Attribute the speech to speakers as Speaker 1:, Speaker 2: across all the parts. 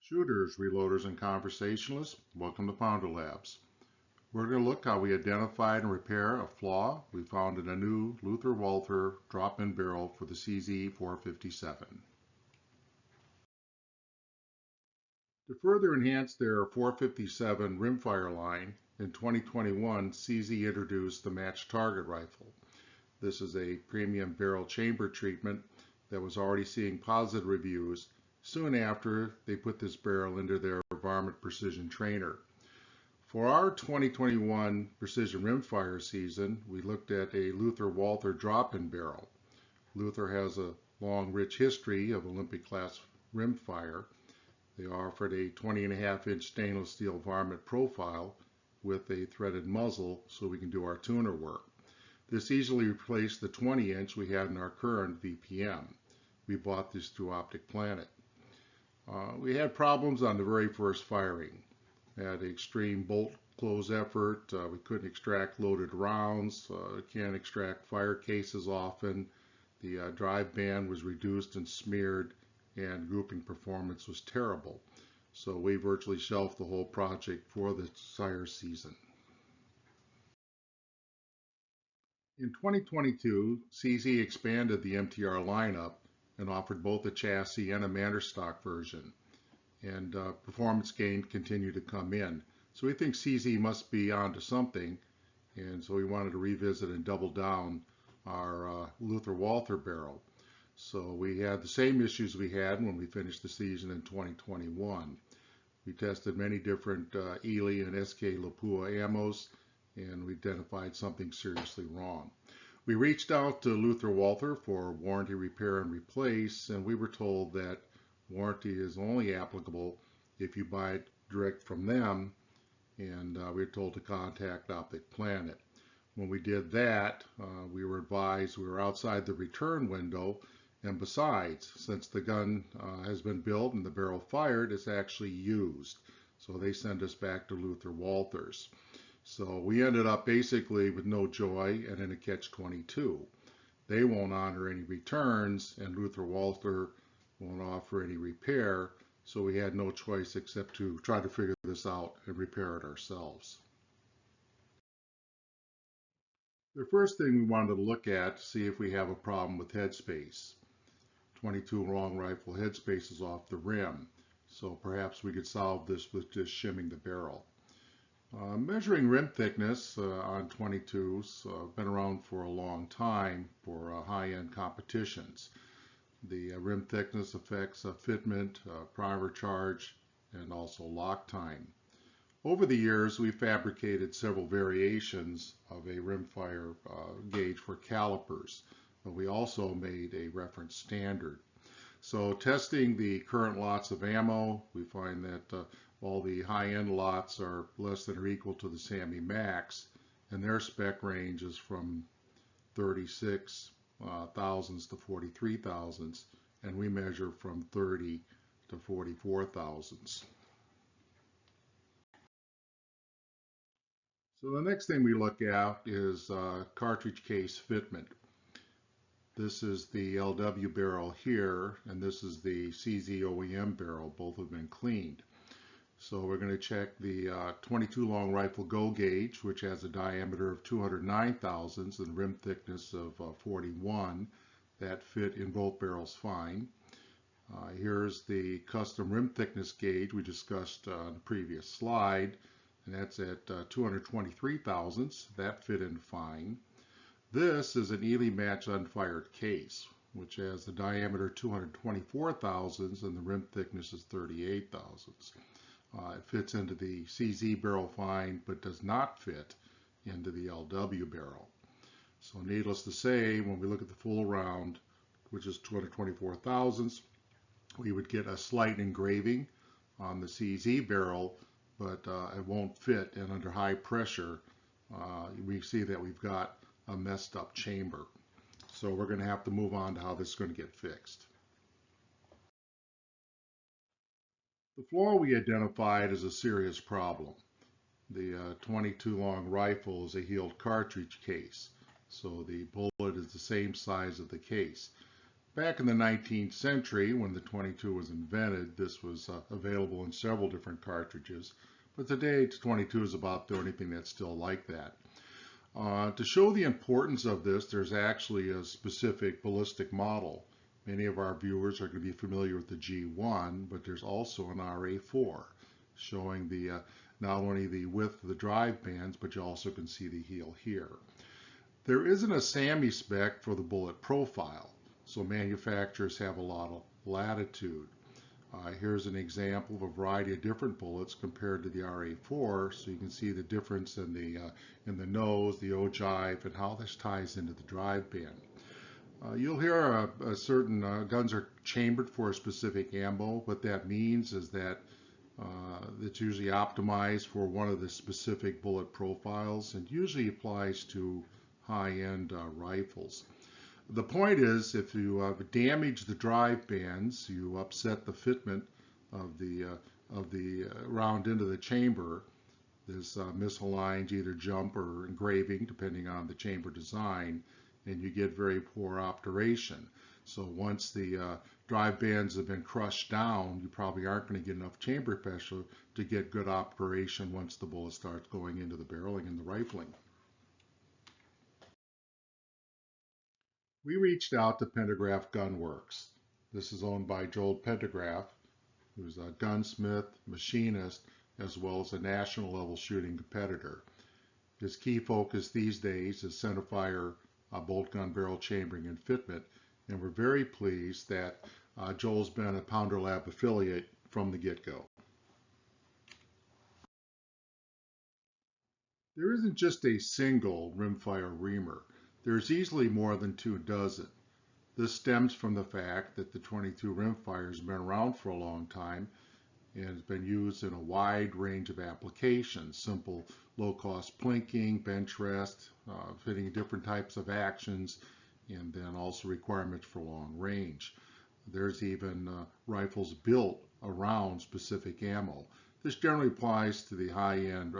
Speaker 1: Shooters, reloaders, and conversationalists, welcome to PounderLabs. We're going to look how we identified and repair a flaw we found in a new Lothar Walther drop-in barrel for the CZ457. To further enhance their 457 rimfire line, in 2021 CZ introduced the matched target rifle. This is a premium barrel chamber treatment that was already seeing positive reviews soon after they put this barrel into their varmint precision trainer. For our 2021 precision rimfire season, we looked at a Lothar Walther drop-in barrel. Lothar has a long, rich history of Olympic class rimfire. They offered a 20.5-inch stainless steel varmint profile with a threaded muzzle so we can do our tuner work. This easily replaced the 20-inch we had in our current VPM. We bought this through Optic Planet. We had problems on the very first firing. We had extreme bolt close effort. We couldn't extract loaded rounds. Can't extract fire cases often. The drive band was reduced and smeared, and grouping performance was terrible. So we virtually shelved the whole project for the sire season. In 2022, CZ expanded the MTR lineup and offered both a chassis and a Manor stock version. And performance gain continued to come in. So we think CZ must be onto something, and so we wanted to revisit and double down our Lothar Walther barrel. So we had the same issues we had when we finished the season in 2021. We tested many different Ely and SK Lapua ammos, and we identified something seriously wrong. We reached out to Lothar Walther for warranty repair and replace, and we were told that warranty is only applicable if you buy it direct from them, and we were told to contact Optic Planet. When we did that, we were advised we were outside the return window, and besides, since the gun has been built and the barrel fired, it's actually used. So they send us back to Lothar Walther's. So we ended up basically with no joy and in a catch-22. They won't honor any returns, and Lothar Walther won't offer any repair, so we had no choice except to try to figure this out and repair it ourselves. The first thing we wanted to look at to see if we have a problem with headspace. 22 long rifle headspace is off the rim, so perhaps we could solve this with just shimming the barrel. Measuring rim thickness on 22s been around for a long time for high-end competitions. The rim thickness affects fitment, primer charge, and also lock time. Over the years, we fabricated several variations of a rimfire gauge for calipers, but we also made a reference standard. So testing the current lots of ammo, we find that all the high-end lots are less than or equal to the SAMI Max, and their spec range is from 36 thousandths to 43 thousandths, and we measure from 30 to 44 thousandths. So the next thing we look at is cartridge case fitment. This is the LW barrel here, and this is the CZ OEM barrel. Both have been cleaned. So we're going to check the 22 long rifle go gauge, which has a diameter of 209 thousandths and rim thickness of 41. That fit in both barrels fine. Here's the custom rim thickness gauge we discussed on the previous slide, and that's at 223 thousandths. That fit in fine. This is an Ely match unfired case, which has the diameter 224 thousandths and the rim thickness is 38 thousandths. It fits into the CZ barrel fine, but does not fit into the LW barrel. So needless to say, when we look at the full round, which is 224 thousandths, we would get a slight engraving on the CZ barrel, but it won't fit, and under high pressure, we see that we've got a messed up chamber. So we're going to have to move on to how this is going to get fixed. The flaw we identified is a serious problem. The 22 long rifle is a healed cartridge case, so the bullet is the same size of the case. Back in the 19th century, when the 22 was invented, this was available in several different cartridges. But today, 22 is about the only thing that's still like that. To show the importance of this, there's actually a specific ballistic model. Many of our viewers are going to be familiar with the G1, but there's also an RA4 showing the not only the width of the drive bands, but you also can see the heel here. There isn't a SAMI spec for the bullet profile, so manufacturers have a lot of latitude. Here's an example of a variety of different bullets compared to the RA4, so you can see the difference in the nose, the ogive, and how this ties into the drive band. You'll hear certain guns are chambered for a specific ammo. What that means is that it's usually optimized for one of the specific bullet profiles and usually applies to high-end rifles. The point is, if you damage the drive bands, you upset the fitment of the round into the chamber. This misaligned either jump or engraving, depending on the chamber design, and you get very poor obturation. So once the drive bands have been crushed down, you probably aren't going to get enough chamber pressure to get good operation once the bullet starts going into the barreling and the rifling. We reached out to Pendergraft Gun Works. This is owned by Joel Pendergraft, who's a gunsmith, machinist, as well as a national level shooting competitor. His key focus these days is centerfire bolt gun barrel chambering and fitment, and we're very pleased that Joel's been a PounderLabs affiliate from the get-go. There isn't just a single rimfire reamer. There's easily more than 24. This stems from the fact that the 22 rimfire has been around for a long time and has been used in a wide range of applications. Simple low-cost plinking, bench rest, fitting different types of actions, and then also requirements for long range. There's even rifles built around specific ammo. This generally applies to the high-end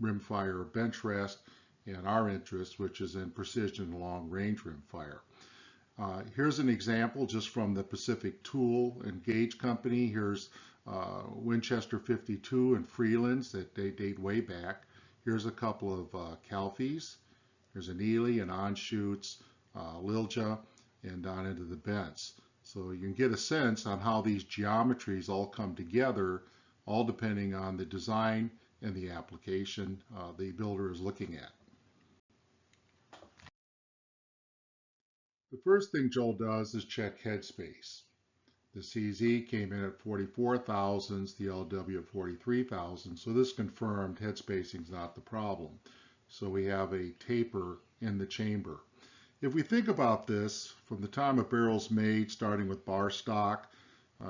Speaker 1: rimfire bench rest and our interest, which is in precision long-range rimfire. Here's an example just from the Pacific Tool and Gauge Company. Here's Winchester 52 and Freelands that they date way back. Here's a couple of Calfees. There's an Ely, an Anschutz, Lilja, and down into the Bents. So you can get a sense on how these geometries all come together, all depending on the design and the application the builder is looking at. The first thing Joel does is check Headspace. The CZ came in at 44 thousandths, the LW at 43 thousandths, so this confirmed head spacing is not the problem. So we have a taper in the chamber. If we think about this, from the time a barrel's made, starting with bar stock,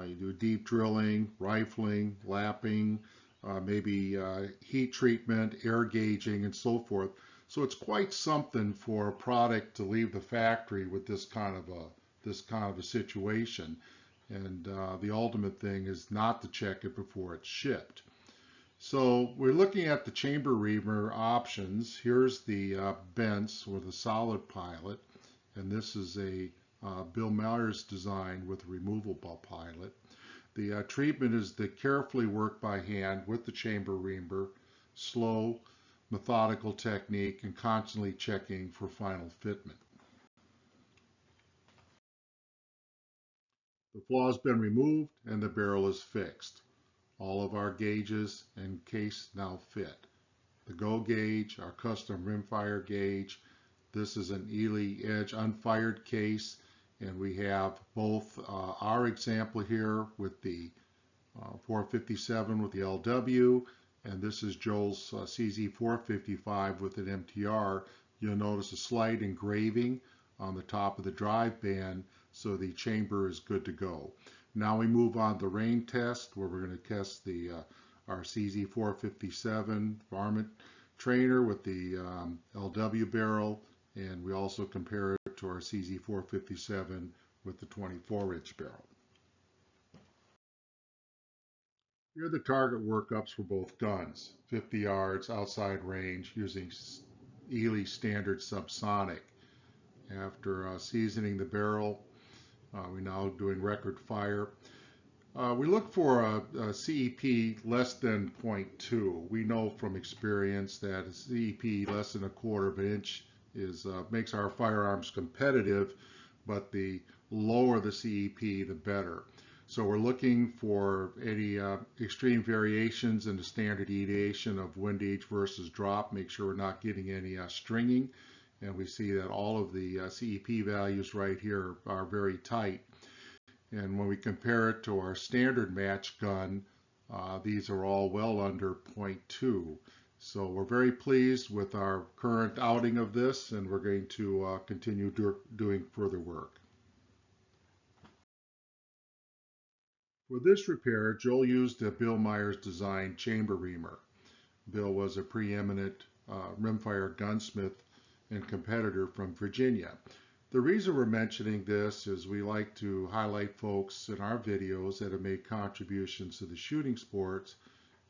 Speaker 1: you do deep drilling, rifling, lapping, maybe heat treatment, air gauging, and so forth. So it's quite something for a product to leave the factory with this kind of a situation. And the ultimate thing is not to check it before it's shipped. So we're looking at the chamber reamer options. Here's the Bents with a solid pilot, and this is a Bill Myers design with a removable pilot. The treatment is the carefully work by hand with the chamber reamer, slow, methodical technique, and constantly checking for final fitment. The flaw has been removed and the barrel is fixed. All of our gauges and case now fit. The Go gauge, our custom rimfire gauge. This is an Ely Edge unfired case, and we have both our example here with the 457 with the LW, and this is Joel's CZ 455 with an MTR. You'll notice a slight engraving on the top of the drive band, so the chamber is good to go. Now we move on to rain test, where we're going to test the our CZ 457 varmint trainer with the LW barrel, and we also compare it to our CZ 457 with the 24-inch barrel. Here are the target workups for both guns, 50 yards outside range using Ely standard subsonic. After seasoning the barrel, We're now doing record fire. We look for a CEP less than 0.2. We know from experience that a CEP less than 1/4 of an inch makes our firearms competitive, but the lower the CEP, the better. So we're looking for any extreme variations in the standard deviation of windage versus drop. Make sure we're not getting any stringing. And we see that all of the CEP values right here are very tight. And when we compare it to our standard match gun, these are all well under 0.2. So we're very pleased with our current outing of this, and we're going to continue doing further work. For this repair, Joel used a Bill Myers designed chamber reamer. Bill was a preeminent rimfire gunsmith and competitor from Virginia. The reason we're mentioning this is we like to highlight folks in our videos that have made contributions to the shooting sports,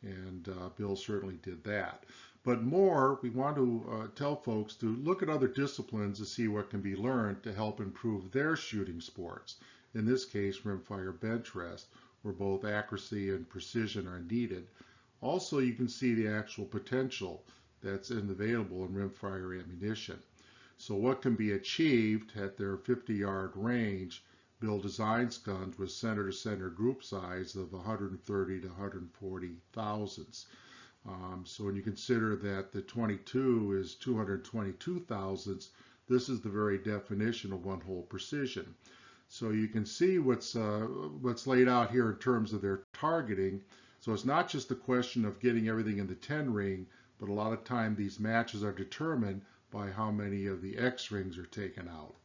Speaker 1: and Bill certainly did that. But more, we want to tell folks to look at other disciplines to see what can be learned to help improve their shooting sports. In this case, rimfire bench rest, where both accuracy and precision are needed. Also, you can see the actual potential that's available in rimfire ammunition. So what can be achieved at their 50-yard range? Bill designs guns with center-to-center group size of 130 to 140 thousandths. So when you consider that the 22 is 222 thousandths, this is the very definition of one-hole precision. So you can see what's laid out here in terms of their targeting. So it's not just a question of getting everything in the 10 ring, but a lot of time these matches are determined by how many of the X rings are taken out.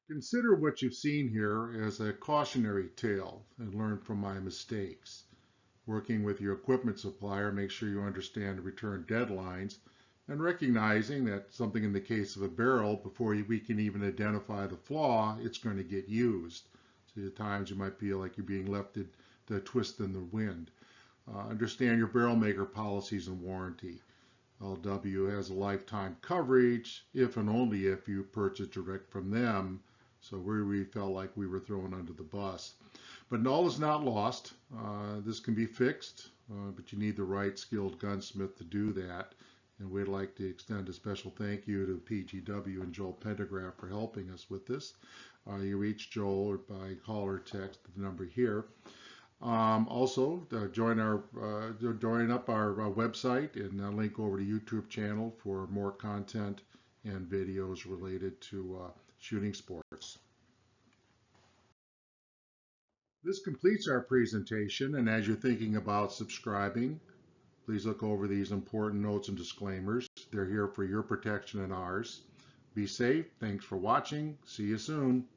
Speaker 1: Consider what you've seen here as a cautionary tale and learn from my mistakes. Working with your equipment supplier, make sure you understand the return deadlines, and recognizing that something in the case of a barrel, before we can even identify the flaw, it's going to get used. So at times you might feel like you're being left to twist in the wind. Understand your barrel maker policies and warranty. LW has a lifetime coverage if and only if you purchase direct from them. So we felt like we were thrown under the bus. But all is not lost. This can be fixed, but you need the right skilled gunsmith to do that. And we'd like to extend a special thank you to PGW and Joel Pendergraft for helping us with this. You reach Joel by call or text the number here. Also, join up our website and link over to YouTube channel for more content and videos related to shooting sports. This completes our presentation, and as you're thinking about subscribing, please look over these important notes and disclaimers. They're here for your protection and ours. Be safe. Thanks for watching. See you soon.